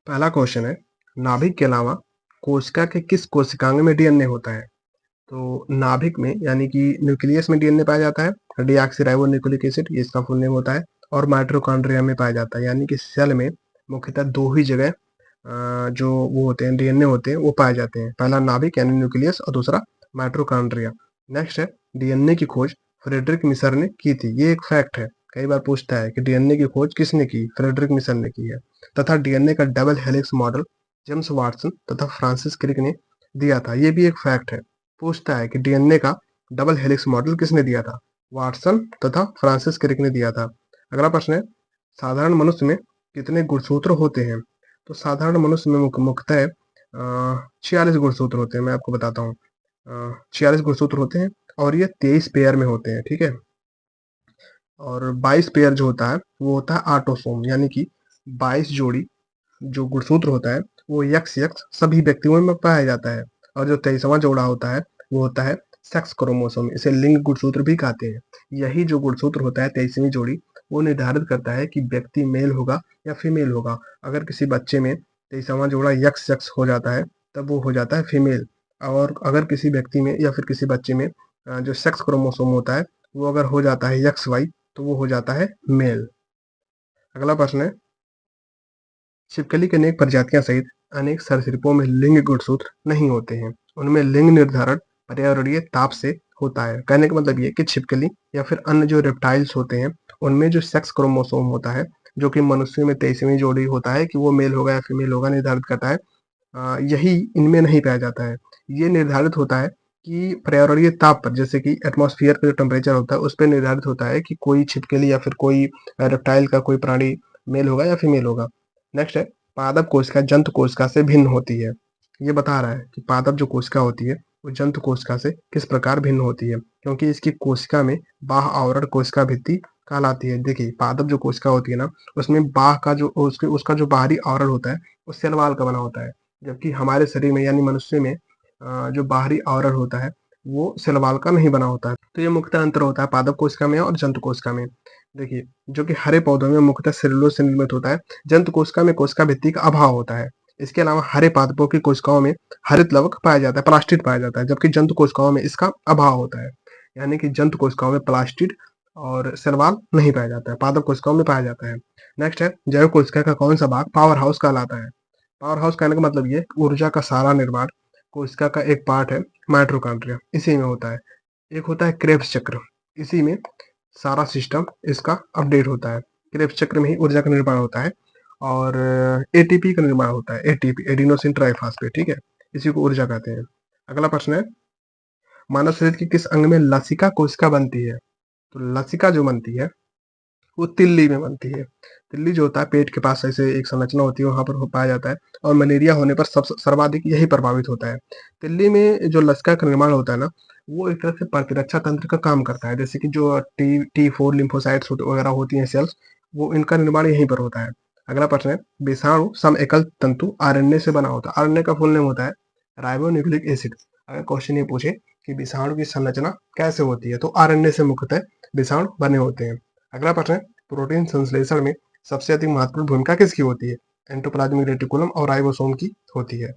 पहला क्वेश्चन है, नाभिक के अलावा कोशिका के किस कोशिकांग में डीएनए होता है? तो नाभिक में यानी कि न्यूक्लियस में डीएनए पाया जाता है, डीऑक्सीराइबो न्यूक्लिक एसिड ये इसका फुल नेम होता है, और माइटोकॉन्ड्रिया में पाया जाता है, यानी कि सेल में मुख्यतः दो ही जगह जो वो होते हैं डीएनए होते हैं वो पाए जाते हैं। पहला नाभिक यानी न्यूक्लियस और दूसरा माइटोकॉन्ड्रिया। नेक्स्ट है, डीएनए की खोज फ्रेडरिक मिसर ने की थी। ये एक फैक्ट है, कई बार पूछता है कि डीएनए की खोज किसने की? फ्रेडरिक मिसर ने की है। तथा डीएनए का double helix model James Watson तथा फ्रांसिस क्रिक ने दिया था। ये भी एक फैक्ट है, पूछता है कि डीएनए का डबल हेलिक्स मॉडल किसने दिया था? वाटसन तथा फ्रांसिस क्रिक ने दिया था। अगला प्रश्न है, साधारण मनुष्य में कितने गुणसूत्र होते हैं? तो साधारण मनुष्य में मुख्यतः 46 गुणसूत्र होते हैं। मैं आपको बताता हूँ, 46 गुणसूत्र होते हैं और ये 23 पेयर में होते हैं, ठीक है। और 22 पेयर जो होता है वो होता है ऑटोसोम, यानी कि 22 जोड़ी जो गुणसूत्र होता है वो यक्स यक्स सभी व्यक्तियों में पाया जाता है। और जो 23वां जोड़ा होता है वो होता है सेक्स क्रोमोसोम, इसे लिंग गुणसूत्र भी कहते हैं। यही जो गुणसूत्र होता है 23वीं जोड़ी, वो निर्धारित करता है कि व्यक्ति मेल होगा या फीमेल होगा। अगर किसी बच्चे में 23वां जोड़ा यक्स यक्स हो जाता है तब वो हो जाता है फीमेल। और अगर किसी व्यक्ति में या फिर किसी बच्चे में जो सेक्स क्रोमोसोम होता है वो अगर हो जाता है यक्स वाई तो वो हो जाता है मेल। अगला प्रश्न है, छिपकली की अनेक प्रजातियां सहित अनेक सरीसृपों में लिंग गुणसूत्र नहीं होते हैं। उनमें लिंग निर्धारण पर्यावरणीय ताप से होता है। कहने का मतलब ये कि छिपकली या फिर अन्य जो रेप्टाइल्स होते हैं उनमें जो सेक्स क्रोमोसोम होता है, जो कि मनुष्य में 23वीं जोड़ी होता है कि वो मेल होगा या फीमेल होगा निर्धारित करता है, यही इनमें नहीं पाया जाता है। ये निर्धारित होता है कि पर्यावरणीय ताप पर, जैसे कि एटमॉस्फेयर का जो टेम्परेचर होता है उस पर निर्धारित होता है कि कोई छिपकली या फिर कोई रेप्टाइल का कोई प्राणी मेल होगा या फीमेल होगा। नेक्स्ट है, पादप कोशिका जंतु कोशिका से भिन्न होती है। ये बता रहा है कि पादप जो कोशिका होती है वो जंतु कोशिका से किस प्रकार भिन्न होती है, क्योंकि इसकी कोशिका में बाह्य आवरण कोशिका भित्ति कहलाती है। देखिए, पादप जो कोशिका होती है ना, उसमें बाह्य का जो उसका जो बाहरी आवरण होता है वो सेल वॉल का बना होता है। जबकि हमारे शरीर में यानी मनुष्य में जो बाहरी आवरण होता है वो सेल वॉल का नहीं बना होता है। तो ये मुख्यतः अंतर होता है पादप कोशिका में और जंतु कोशिका में। देखिए, जो कि हरे पौधों में मुख्यतः सेलुलोज से निर्मित होता है, जंतु कोशिका में कोशिका भित्ति का अभाव होता है। इसके अलावा हरे पादपों की कोशिकाओं में हरित लवक पाया जाता है, प्लास्टिड पाया जाता है, जबकि जंतु कोशिकाओं में इसका अभाव होता है। यानी कि जंतु कोशिकाओं में प्लास्टिड और सेल वॉल नहीं पाया जाता है, पादप कोशिकाओं में पाया जाता है। नेक्स्ट है, जैव कोशिका का कौन सा भाग पावर हाउस कहलाता है? पावर हाउस कहने का मतलब ये ऊर्जा का सारा निर्माण कोशिका का एक पार्ट है माइटोकॉन्ड्रिया, इसी में होता है। एक होता है क्रेब्स चक्र, इसी में सारा सिस्टम इसका अपडेट होता है। क्रेब्स चक्र में ही ऊर्जा का निर्माण होता है और एटीपी का निर्माण होता है, एटीपी एडिनोसिन ट्राइफॉस्फेट, ठीक है, इसी को ऊर्जा कहते हैं। अगला प्रश्न है, मानव शरीर के किस अंग में लसिका कोशिका बनती है? तो लसिका जो बनती है वो तिल्ली में बनती है। तिल्ली जो होता है पेट के पास ऐसे एक संरचना होती है, वहां पर पाया जाता है और मलेरिया होने पर सब सर्वाधिक यही प्रभावित होता है। तिल्ली में जो लसिका का निर्माण होता है ना, वो एक तरह से प्रतिरक्षा तंत्र का काम करता है। जैसे कि जो T4 लिम्फोसाइट्स वगैरह होती हैं सेल्स, वो इनका निर्माण यहीं पर होता है। अगला प्रश्न है, विषाणु सम एकल तंतु आरएनए से बना होता है। आरएनए का फुल नेम होता है राइबोन्यूक्लिक एसिड। अगर क्वेश्चन ये पूछे कि विषाणु की संरचना कैसे होती है, तो आरएनए से मुख्यतः विषाणु बने होते हैं। अगला प्रश्न है, प्रोटीन संश्लेषण में सबसे अधिक महत्वपूर्ण भूमिका किसकी होती है? एंडोप्लाज्मिक रेटिकुलम और राइबोसोम की होती है।